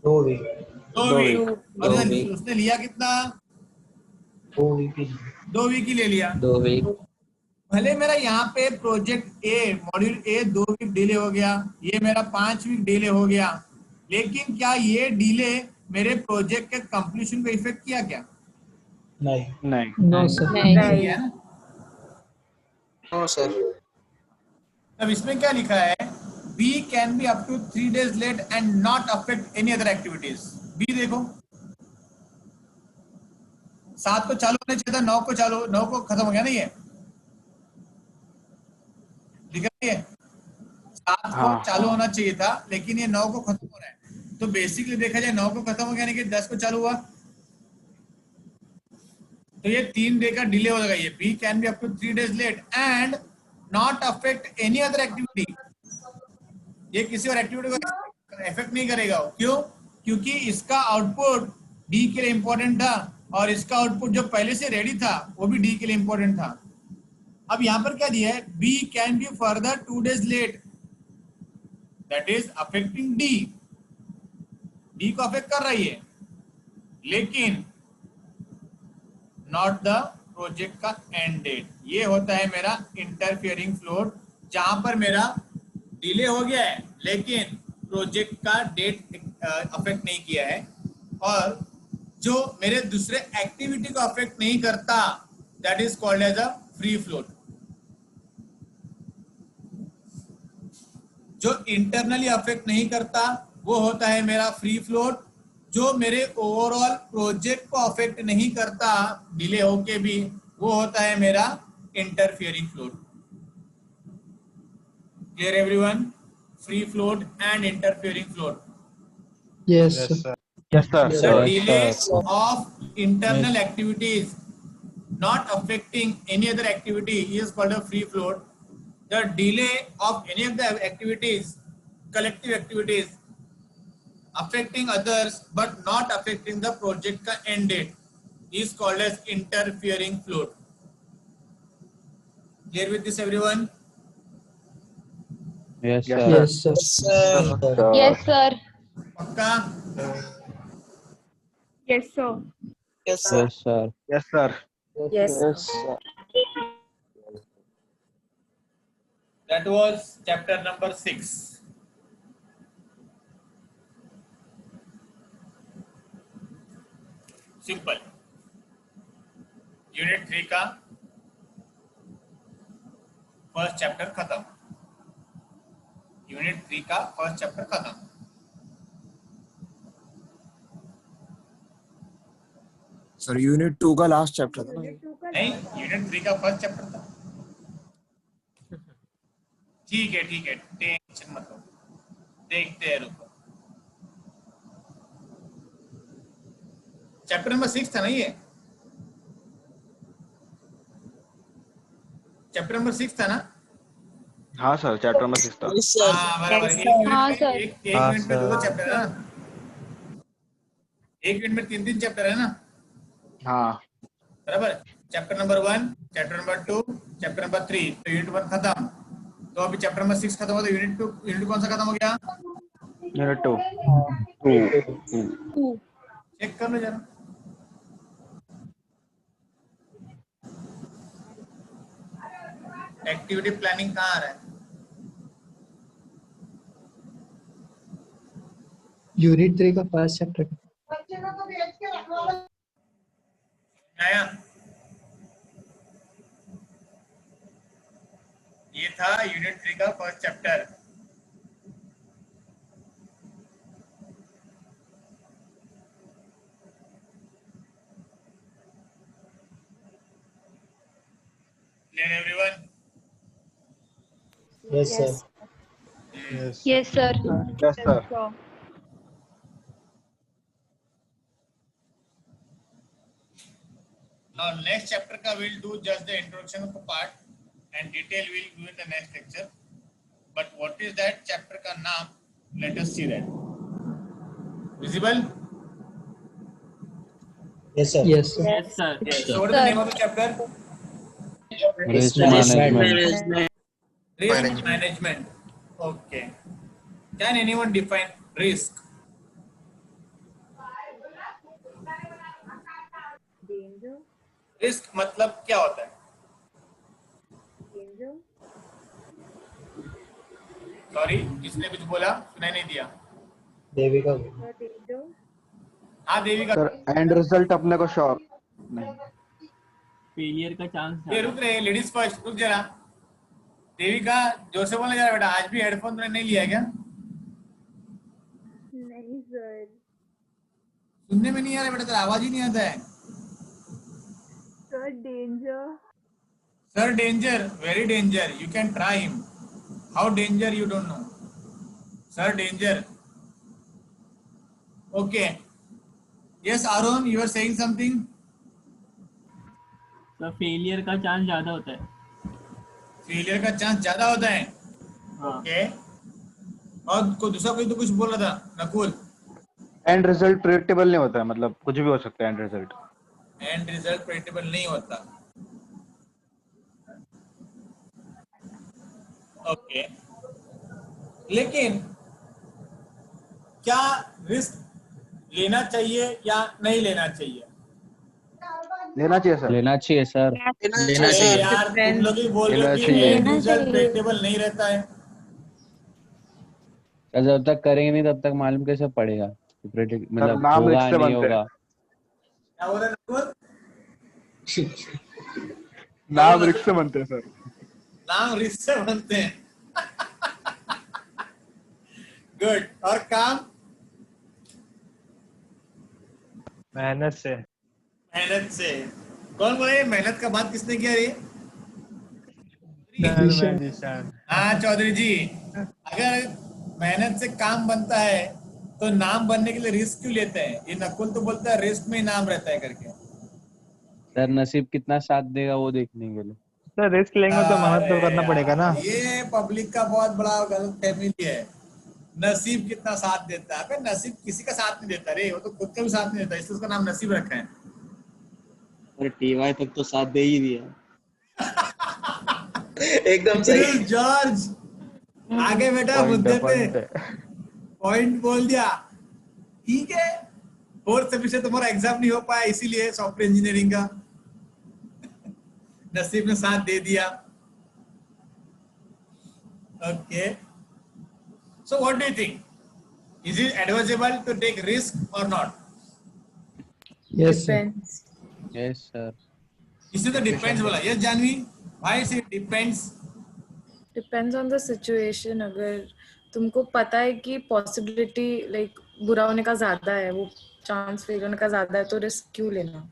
2 वीक। 2 वीक, और उसने लिया कितना 2 वीक। 2 वीक ही ले लिया। 2 वीक। भले मेरा यहाँ पे project A module A 2 week delay हो गया, ये मेरा 5 वीक डिले हो गया, लेकिन क्या ये डिले मेरे प्रोजेक्ट के कंप्लीशन को इफेक्ट किया क्या? नहीं। No sir. किया ना? No sir. अब इसमें क्या लिखा है, B can be up to 3 days late and not affect any other activities. B देखो 7 को चालू होना चाहिए था, 9 को चालू, 9 को खत्म हो गया ना, ये दिख रही है 7 को चालू होना चाहिए था, लेकिन ये 9 को खत्म हो रहा है, तो बेसिकली देखा जाए 9 को खत्म हो गया यानी कि 10 को चालू हुआ, तो ये 3 डे का डिले हो जाएगा। ये B can be up to 3 days late and not affect any other activity, ये किसी और एक्टिविटी को इफेक्ट नहीं करेगा। क्यों? क्योंकि इसका आउटपुट डी के लिए इंपॉर्टेंट था और इसका आउटपुट जो पहले से रेडी था वो भी डी के लिए इंपॉर्टेंट था। अब यहाँ पर क्या दिया है, B can be further 2 days late, that is affecting D, D को अफेक्ट कर रही है, लेकिन नॉट द प्रोजेक्ट का एंड डेट। ये होता है मेरा इंटरफियरिंग फ्लोट, जहां पर मेरा डिले हो गया है लेकिन प्रोजेक्ट का डेट अफेक्ट नहीं किया है, और जो मेरे दूसरे एक्टिविटी को अफेक्ट नहीं करता that is called as a free float. जो इंटरनली अफेक्ट नहीं करता वो होता है मेरा फ्री फ्लोट, जो मेरे ओवरऑल प्रोजेक्ट को अफेक्ट नहीं करता डिले होके भी वो होता है मेरा interfering float. Clear everyone? Free float and interfering float. Yes, sir. Yes, sir. Yes, The sir. delay sir. of internal Yes. activities not affecting any other activity is called a free float. The delay of any of the activities, collective activities, affecting others but not affecting the project ka end date is called as interfering float. Clear with this everyone? Yes, Yes, sir. sir. Yes, sir. sir. Yes, sir. Pakka? Yes, sir. Yes, sir. Yes, sir. Yes, sir. Yes, sir. sir. That was chapter number 6. Simple. Unit 3 का first chapter खत्म. Unit 3 का first chapter खत्म. Sir unit 2 का last chapter था ना ये? नहीं, unit 3 का फर्स्ट चैप्टर था. ठीक है, टेंशन मत लो, देखते हैं. रुको, चैप्टर नंबर 6 था ना ये? चैप्टर नंबर 6 था ना? हाँ सर, चैप्टर नंबर 6 था. हाँ बराबर. Yes, एक sir. यूनिट हाँ, में सर. एक यूनिट में 2 चैप्टर है ना? एक यूनिट में 3 चैप्टर है ना? हाँ. बराबर. Chapter number 1, chapter number 2, chapter number 3. तो यूनिट 1 खत्म. तो अभी चैप्टर नंबर 6 खत्म हुआ तो यूनिट 2 कौन सा खत्म हो गया? यूनिट 2. चेक कर लो जरा. एक्टिविटी प्लानिंग कहाँ आ रहा है? यूनिट 3 का फर्स्ट चैप्टर. आया? ये था यूनिट 3 का first chapter. Clear everyone? Yes, sir. Yes, sir. Yes, sir. Now next chapter ka we'll do just the introduction of the part and detail we'll do in the next lecture. But what is that chapter ka naam? Let us see that. Visible? Yes, sir. Yes, sir. Yes, sir. So what is the name of the chapter? Risk management. Risk management. Okay. Can anyone define risk? Risk मतलब क्या होता है? Sorry, किसने कुछ बोला? सुनाई नहीं दिया. देविका. हाँ देविका. सर एंड रिजल्ट अपने को श्योर नहीं. फेलियर का चांस ये रुक रहे, लेडीज फर्स्ट, रुक जरा. देविका जोर से बोलना जरा बेटा. आज भी हेडफोन तुमने नहीं लिया क्या? नहीं सर. सुनने में नहीं आ रहा बेटा, तेरा आवाज ही नहीं आता है. Sir danger. Sir, danger, very danger. You can try him. How danger you don't know. Sir, danger. Okay. Yes, Arun, you are saying something. तो फेलियर का चांस ज्यादा होता है. फेलियर का चांस ज्यादा होता है. हाँ. Okay. और कोई दूसरा कोई तो कुछ बोल रहा था, नकुल. एंड रिजल्ट प्रेडिक्टेबल नहीं होता है, मतलब कुछ भी हो सकता है and result. And result predictable नहीं होता. ओके. लेकिन क्या रिस्क लेना चाहिए या नहीं लेना चाहिए? लेना चाहिए सर. लेना चाहिए सर. लेना अरे चाहिए. यार, तुम लोग ही बोल रहे हो लेना कि चाहिए. एंड रिजल्ट प्रेडिक्टेबल नहीं रहता है. जब तक करेंगे नहीं तब तक मालूम कैसे पड़ेगा? प्रेडिक्ट मतलब नाम होगा रिस्क से नहीं बनते हैं. होगा. क्या बोल रहे हैं नकुल? नाम रिस्क से बनते हैं सर. नाम रिस्क से बनते हैं. गुड. और काम मेहनत से. मेहनत से. कौन बोले? मेहनत का बात किसने किया? ये मैं जीशान। हाँ चौधरी जी, अगर मेहनत से काम बनता है तो नाम बनने के लिए रिस्क क्यों लेते हैं? ये नकुल तो बोलता है रिस्क में ही नाम रहता है करके। सर नसीब कितना साथ देगा वो देखने के लिए। सर रिस्क लेंगे तो मेहनत तो अरे करना पड़ेगा ना। ये पब्लिक का बहुत बड़ा गलत फहमी है। नसीब कितना साथ देता है? अबे नसीब किसी का साथ नहीं देता रे, वो तो खुद का भी साथ नहीं देता, इसलिए उसका नाम नसीब रखा है। अरे टीवाई तक तो साथ दे ही दिया। एकदम सही। जॉर्ज आगे बेटा मुद्दे पे पॉइंट बोल दिया। ठीक है, फोर्थ सेमेस्टर तुम्हारा एग्जाम नहीं हो पाया इसीलिए सॉफ्टवेयर इंजीनियरिंग का नसीब ने साथ दे दिया। Okay, so what do you think, is it advisable to take risk और not? Yes, sir. Depends. Yes sir. इसने तो डिपेंड्स बोला। Yes Janvi, why it depends? Depends on the situation. अगर तुमको पता है कि पॉसिबिलिटी लाइक बुरा होने का ज्यादा है, वो चांस फेल होने का ज्यादा है, तो रिस्क क्यों लेना?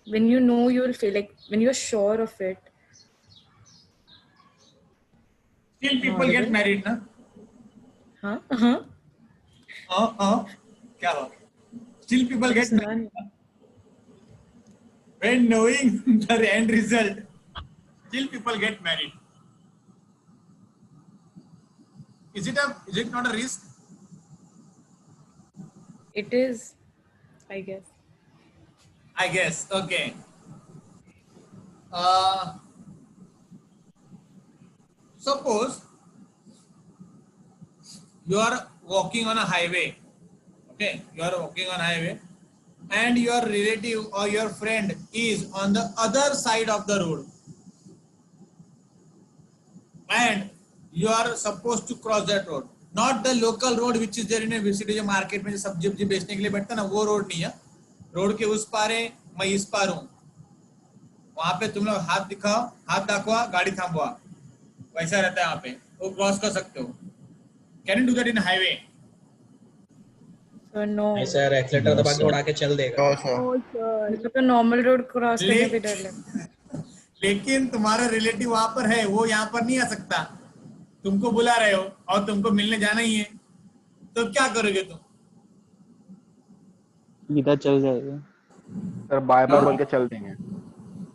When you know you will fail, like when you're sure of it. Still people get married ना? हाँ हाँ क्या हुआ? Still people get सुना married नहीं। when knowing the end result. Still people get married. Is it not a risk? It is, I guess. I guess. Okay. Suppose you are walking on a highway. Okay, you are walking on a highway, and your relative or your friend is on the other side of the road, and you are supposed to cross that road. Not the local road which is there in a city, जो market में सब्जी वब्जी बेचने के लिए बैठता ना, वो road नहीं है। रोड के उस पार है, मैं इस पार हूँ। वहां पे तुम लोग हाथ दिखाओ, हाथ दाखवा, गाड़ी थामवा, वैसा रहता है वहां पे, वो क्रॉस कर सकते हो। Can you do that in highway? So no. Sir accelerator दबा के उड़ा के चल देगा। मुझे तो नॉर्मल रोड क्रॉस करने पे डर लगता है। लेकिन तुम्हारा रिलेटिव वहां पर है, वो यहाँ पर नहीं आ सकता। तुमको बुला रहे हो और तुमको मिलने जाना ही है, तो क्या करोगे तुम? इधर चल जाएगा। सर बाय बाय बोल के चल देंगे।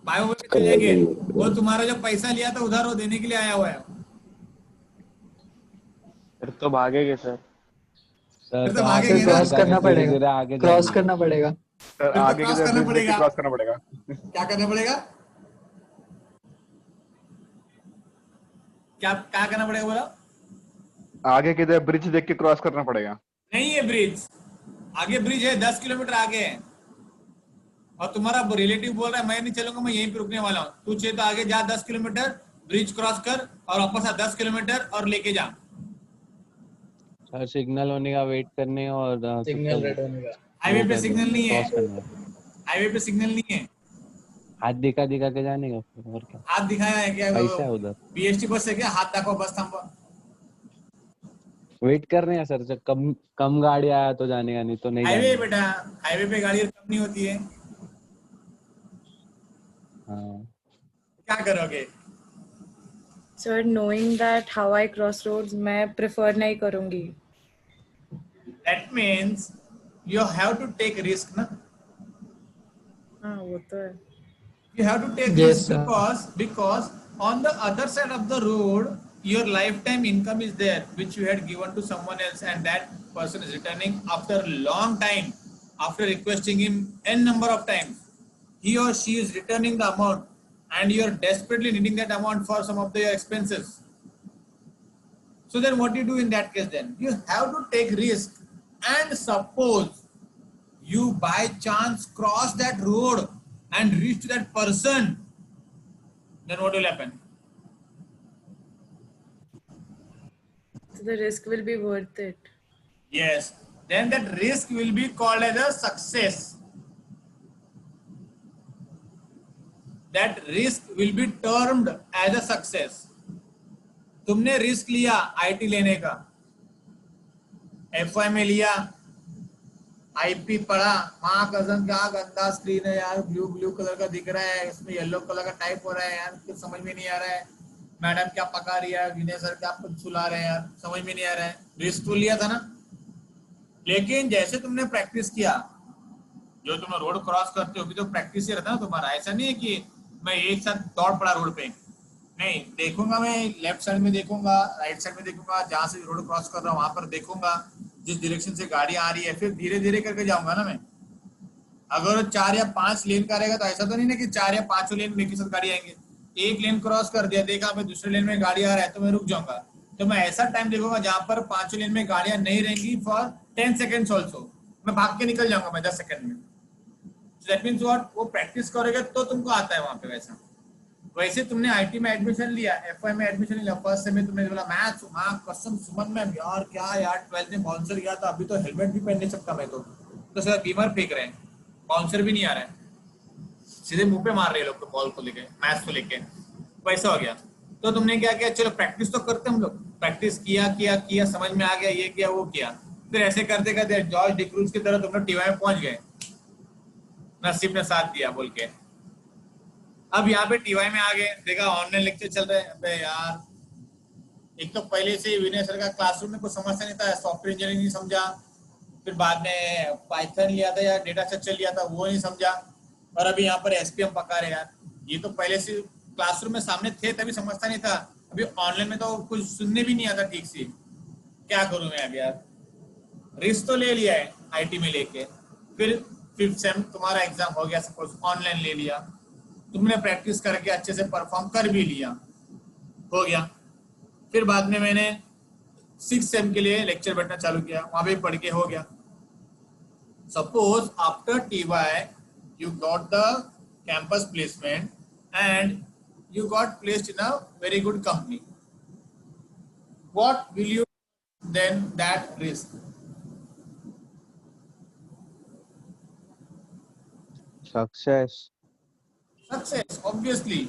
बाय बोल के चलेंगे। वो तुम्हारा जो पैसा लिया था उधार, वो देने के लिए आया हुआ है। फिर तो भागेंगे सर। फिर तो भागेंगे ना। क्रॉस करना पड़ेगा। आगे क्रॉस करना पड़ेगा। सर तो आगे क्रॉस की करना तरफ पड़ेगा। क्रॉस करना पड़ेगा। क्या करना पड़ेगा? क्या करना पड़ेगा बोला? आगे की तरफ ब्रिज देख के क्रॉस करना पड़ेगा। नहीं है ब्रिज, आगे ब्रिज है, 10 किलोमीटर आगे है, और तुम्हारा रिलेटिव बोल रहा है मैं नहीं चलूंगा, मैं यहीं पे रुकने वाला हूँ। तू चाहिए तो आगे जा 10 किलोमीटर, ब्रिज क्रॉस कर और वापस आ 10 किलोमीटर और लेके जा। सर सिग्नल होने का वेट करने और सिग्नल रेड होने का। हाईवे पे सिग्नल नहीं है, क्रॉस करना है। हाईवे पे सिग्नल नहीं है। हाथ दिखा दिखा के जाने का फिर और क्या? हाथ दिखाया है क्या? पैसा है उधर। बीएसटी बस है क्या? हाथ दाखो, बस थांबो। वेट कर रहे हैं सर, जब कम गाड़ी आया तो जाने का, नहीं तो नहीं हाईवे जाने बेटा, हाईवे पे गाड़ी कम नहीं होती है। हाँ। क्या करोगे? Sir, knowing that how I cross roads, मैं prefer नहीं करूँगी। That means you have to take risk ना? हाँ वो तो है। You have to take Yes, risk sir. because on the other side of the road, your lifetime income is there, which you had given to someone else, and that person is returning after a long time, after requesting him n number of times. He or she is returning the amount, and you are desperately needing that amount for some of their expenses. So then what do you do in that case then? You have to take risk, and suppose you by chance cross that road and reach to that person, then what will happen? So the risk will be worth it. Yes, then that risk will be called as a success. That risk will be termed as a success. तुमने risk लिया IT लेने का, FY में लिया, IP पढ़ा, माँ कसम क्या गंदा स्क्रीन है यार, ब्लू कलर का दिख रहा है, इसमें येलो कलर का टाइप हो रहा है यार, कुछ समझ में नहीं आ रहा है, मैडम क्या पका रही है, विनय सर क्या सुला रहे हैं यार, समझ में नहीं आ रहा है। रिस्क तो लिया था ना। लेकिन जैसे तुमने प्रैक्टिस किया, जो तुम रोड क्रॉस करते हो भी तो प्रैक्टिस ही रहता है ना तुम्हारा। ऐसा नहीं है कि मैं एक साथ दौड़ पड़ा रोड पे, नहीं, देखूंगा मैं लेफ्ट साइड में देखूंगा, राइट साइड में देखूंगा, जहां से रोड क्रॉस कर रहा हूँ वहां पर देखूंगा, जिस डायरेक्शन से गाड़ी आ रही है, फिर धीरे धीरे करके जाऊंगा ना मैं। अगर 4 या 5 लेन का रहेगा तो ऐसा तो नहीं ना कि 4 या 5 लेन में एक साथ गाड़ी आएंगे। एक लेन क्रॉस कर दिया, देखा मैं दूसरे लेन में गाड़ी आ रहा है तो मैं रुक जाऊंगा। तो मैं ऐसा टाइम देखूंगा जहां पर 5 लेन में गाड़ियां नहीं रहेंगी फॉर 10 सेकेंड्स ऑल्सो, मैं भाग के निकल जाऊंगा मैं 10 सेकंड में। दैट मीन्स व्हाट, वो प्रैक्टिस करोगे तो तुमको आता है वहां पे। वैसे तुमने आईटी में एडमिशन लिया, एफवाई में एडमिशन लिया, फर्स्ट सेम में तुमने बोला मैथ्स, हाँ कसम सुमन मैम यार क्या यार 12th में बाउंसर गया था, अभी तो हेलमेट भी पहन नहीं सकता मैं तो सर बीमर फेंक रहे हैं, बाउंसर भी नहीं आ रहा है, सीधे मुंह पे मार रहे हैं लोग बॉल को लेके, मैथ्स को लेके, वैसा हो गया। तो तुमने क्या किया, चलो प्रैक्टिस तो करते हम लोग, प्रैक्टिस किया किया किया, समझ में आ गया, ये किया वो किया, फिर ऐसे करते करते जॉर्ज डिक्रूज की तरह तुम लोग टीवाई में पहुंच गए, नसीब ने साथ दिया बोल के। अब यहाँ पे टीवाई में आ गए, देखा ऑनलाइन लेक्चर चल रहे हैं। अबे यार, एक तो पहले से विनय सर का क्लासरूम में कुछ समझता नहीं था, सॉफ्टवेयर इंजीनियरिंग नहीं समझा, फिर बाद में पाइथन लिया था या डेटा स्ट्रक्चर लिया था वो नहीं समझा, और अभी यहाँ पर एसपीएम पका रहे यार। ये तो पहले से क्लासरूम में सामने थे तभी समझता नहीं था, अभी ऑनलाइन में तो कुछ सुनने भी नहीं आता ठीक से। क्या करूं मैं अब यार, रिस्क तो ले लिया है आईटी में लेके, फिर 5th सेम तुम्हारा एग्जाम हो गया, सपोज ऑनलाइन ले लिया, तुमने प्रैक्टिस करके अच्छे से परफॉर्म कर भी लिया, हो गया। फिर बाद में मैंने 6th सेम के लिए लेक्चर बैठना चालू किया, वहां पे पढ़ के हो गया। Suppose after TY you got the campus placement and you got placed in a very good company, what will you then that risk? Success obviously.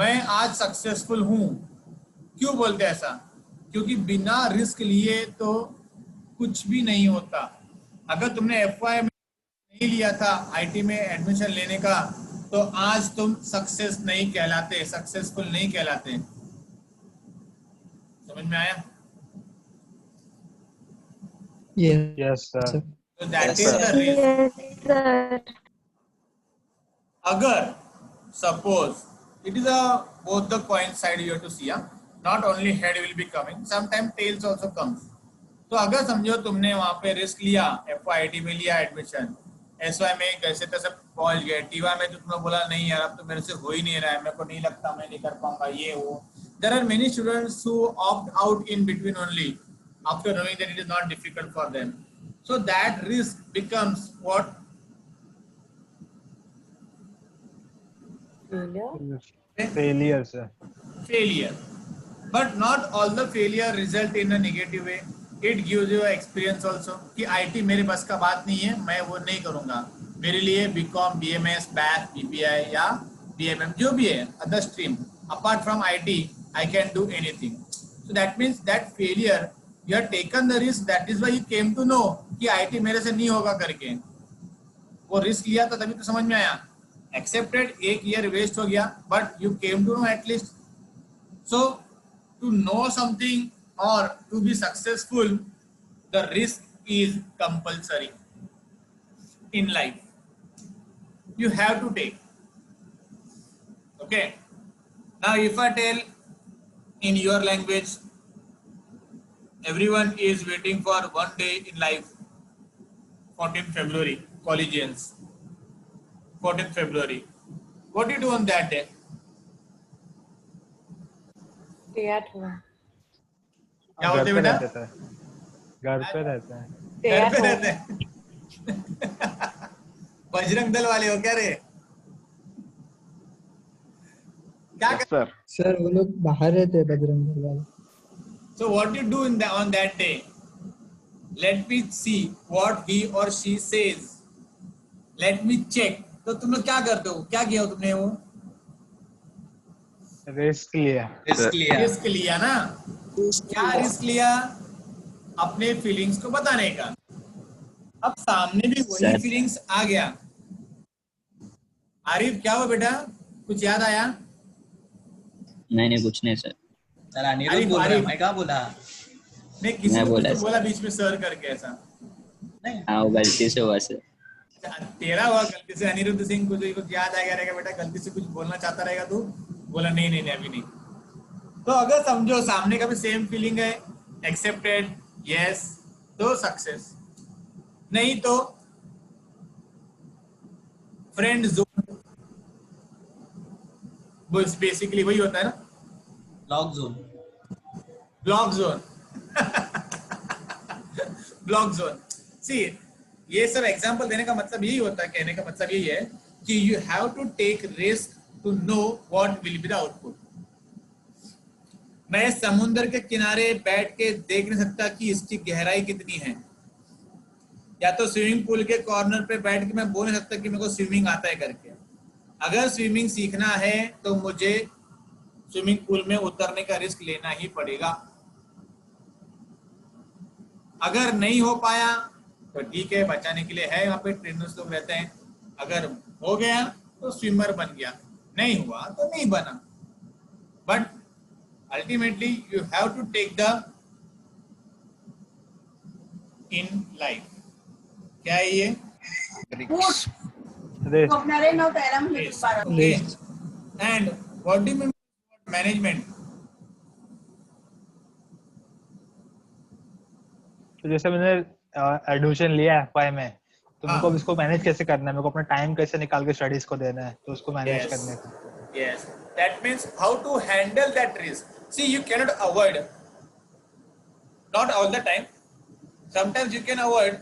मैं आज सक्सेसफुल हूं, क्यों बोलते ऐसा, क्योंकि बिना रिस्क लिए तो कुछ भी नहीं होता। अगर तुमने एफवाई में नहीं लिया था आईटी में एडमिशन लेने का तो आज तुम सक्सेस नहीं कहलाते, सक्सेसफुल नहीं कहलाते। समझ में आया? Yes, sir. So that is the risk. अगर suppose it is a both the coin side you have to see, not only head will be coming, sometimes tails also comes. तो अगर समझो तुमने वहां पे रिस्क लिया, एफआईटी में लिया एडमिशन, एसवाई में कैसे तैसे पहुंच गए, टीवा में तुमने बोला नहीं यार अब तो मेरे से हो ही नहीं रहा है, मेरे को नहीं लगता मैं नहीं कर पाऊंगा ये वो। There are many students who opt out in between only after knowing that it is not difficult for them, so that risk becomes what, Failure, sir. failure. But not all the failure result in a negative way. It gives you experience also कि IT मेरे बस का बात नहीं है, मैं वो नहीं करूंगा, मेरे लिए बीकॉम, बीएमएस, बैच, बीपीआई या बीएमएम जो भी है other stream apart from IT I can do anything. So that means that failure you have taken the risk, that is why you came to know कि IT मेरे से नहीं होगा करके। वो रिस्क लिया था तभी तो समझ में आया, एक्सेप्टेड, एक ईयर वेस्ट हो गया but you came to know at least. So to know something or to be successful, the risk is compulsory in life, you have to take. Okay, now if I tell in your language, everyone is waiting for one day in life, 14th February, collegians, 14th February, what do you do on that day? Stay at home. क्या होते हैं बेटा? घर पे रहता है। घर पे रहते हैं। बजरंग दल वाले हो क्या रे? क्या सर सर वो लोग बाहर रहते हैं बजरंग दल वाले। So what you do in the on that day? Let me see what he or she says. Let me check. तो तुम लोग क्या करते हो? क्या किया तुमने वो? रिस्क लिया। रिस्क लिया ना? क्या रिस्क लिया? अपने फीलिंग्स को बताने का। अब सामने भी वही फीलिंग्स आ गया। आरिफ क्या हुआ बेटा? कुछ याद आया? नहीं कुछ नहीं सर। चला अनिरुद्ध बोल रहा है, मैं क्या बोला? नहीं, किसी मैं ने बोला कुछ तो बोला बीच में सर करके ऐसा। नहीं हाँ वो गलती से हुआ सर। तेरा हुआ गलती से। अनिरुद्ध सिंह को तो कुछ याद आ गया रहेगा, बेटा गलती से कुछ बोलना चाहता रहेगा तू, बोला नहीं नहीं नहीं अभी नहीं। तो अगर समझो सामने का भी सेम फीलिंग है, एक्सेप्टेड, यस, तो सक्सेस, नहीं तो फ्रेंड जोन। वो बेसिकली वही होता है ना, lock zone. Block zone. Block zone. See, ये सब एग्जांपल देने का मतलब यही होता है, कहने का मतलब यही है कि you have to take risk to know what will be the output. मैं समुद्र के किनारे बैठ के देख नहीं सकता कि इसकी गहराई कितनी है, या तो स्विमिंग पूल के कॉर्नर पे बैठ के मैं बोल नहीं सकता कि मेरे को स्विमिंग आता है करके। अगर स्विमिंग सीखना है तो मुझे स्विमिंग पूल में उतरने का रिस्क लेना ही पड़ेगा। अगर नहीं हो पाया तो ठीक है, बचाने के लिए है, वहां पे ट्रेनर्स लोग रहते हैं। अगर हो गया तो स्विमर बन गया, नहीं हुआ तो नहीं बना। But ultimately you have to take the in life, क्या है ये? Race. And what do you mean management? तो जैसे मैंने एडमिशन लिया है एफवाई में, तो मेरे को इसको मैनेज कैसे करना है, मेरे को अपना टाइम कैसे निकाल के स्टडीज को देना है, तो उसको मैनेज करने का। Yes, that means how to handle that risk. See, you cannot avoid, not all the time. Sometimes you can avoid,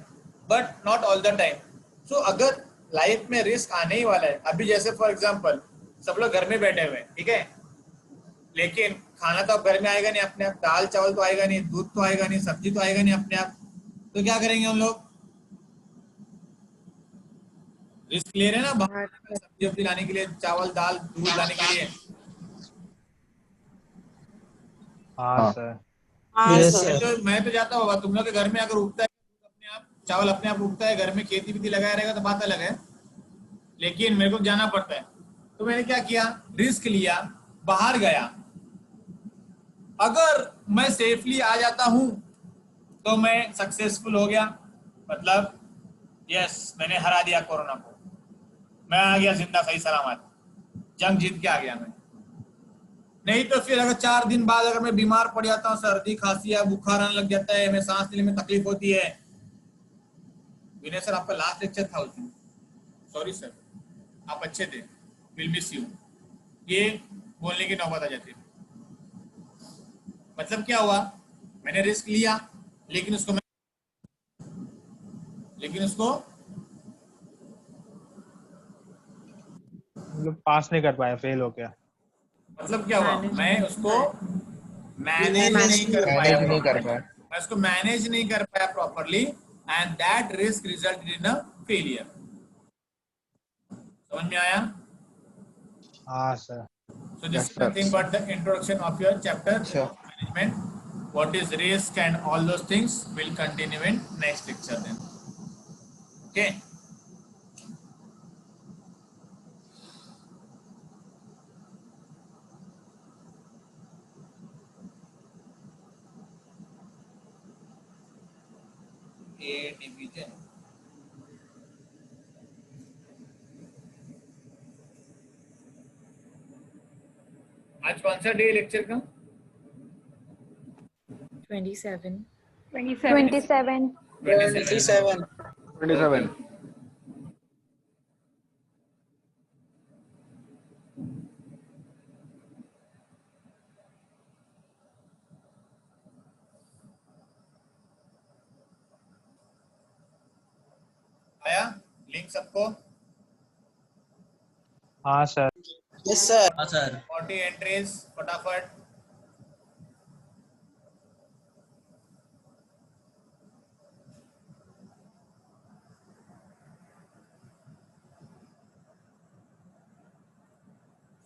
but not all the time. So अगर लाइफ में रिस्क आने ही वाला है, अभी जैसे फॉर एग्जांपल सब लोग घर में बैठे हुए हैं, ठीक है, लेकिन खाना तो अब घर में आएगा नहीं अपने आप, दाल चावल तो आएगा नहीं, दूध तो आएगा नहीं, सब्जी तो आएगा नहीं अपने आप, तो क्या करेंगे हम लोग? रिस्क ले रहे हैं ना, बाहर सब्जी वब्जी लाने के लिए, चावल दाल दूध लाने के लिए। हाँ सर। मैं तो जाता होगा, तुम लोग के घर में अगर उगता है अपने आप चावल, अपने आप उगता है घर में, खेती बीती लगाया रहेगा तो बात अलग है, लेकिन मेरे को जाना पड़ता है। तो मैंने क्या किया, रिस्क लिया, बाहर गया। अगर मैं सेफली आ जाता हूं तो मैं सक्सेसफुल हो गया, मतलब यस मैंने हरा दिया कोरोना को, मैं आ गया जिंदा सही सलामत, जंग जीत के आ गया मैं। नहीं तो फिर अगर 4 दिन बाद अगर मैं बीमार पड़ जाता हूँ, सर्दी खांसी या बुखार आने लग जाता है, मैं सांस लेने में तकलीफ होती है। विनय सर आपका लास्ट लेक्चर था उस दिन, सॉरी सर, आप अच्छे थे, विल मिस यू। ये बोलने की नौबत आ जाती है। मतलब क्या हुआ, मैंने रिस्क लिया, लेकिन उसको पास नहीं कर पाया, फेल हो गया। मतलब क्या हुआ, मैं उसको मैनेज नहीं कर पाया, मैं उसको मैनेज नहीं कर पाया properly, and that risk resulted in a failure. समझ में आया? हाँ sir. So this is nothing but the introduction of your chapter management. What is risk and all those things will continue in next lecture then. Okay. A division. आज कौन सा day lecture का? 27. 27. आया link सबको? हाँ sir. Yes sir. हाँ sir. 40 entries फटाफट।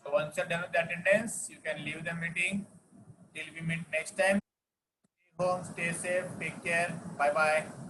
So once you're done with the attendance, you can leave the meeting. Till we meet next time. Stay home, stay safe, take care. Bye bye.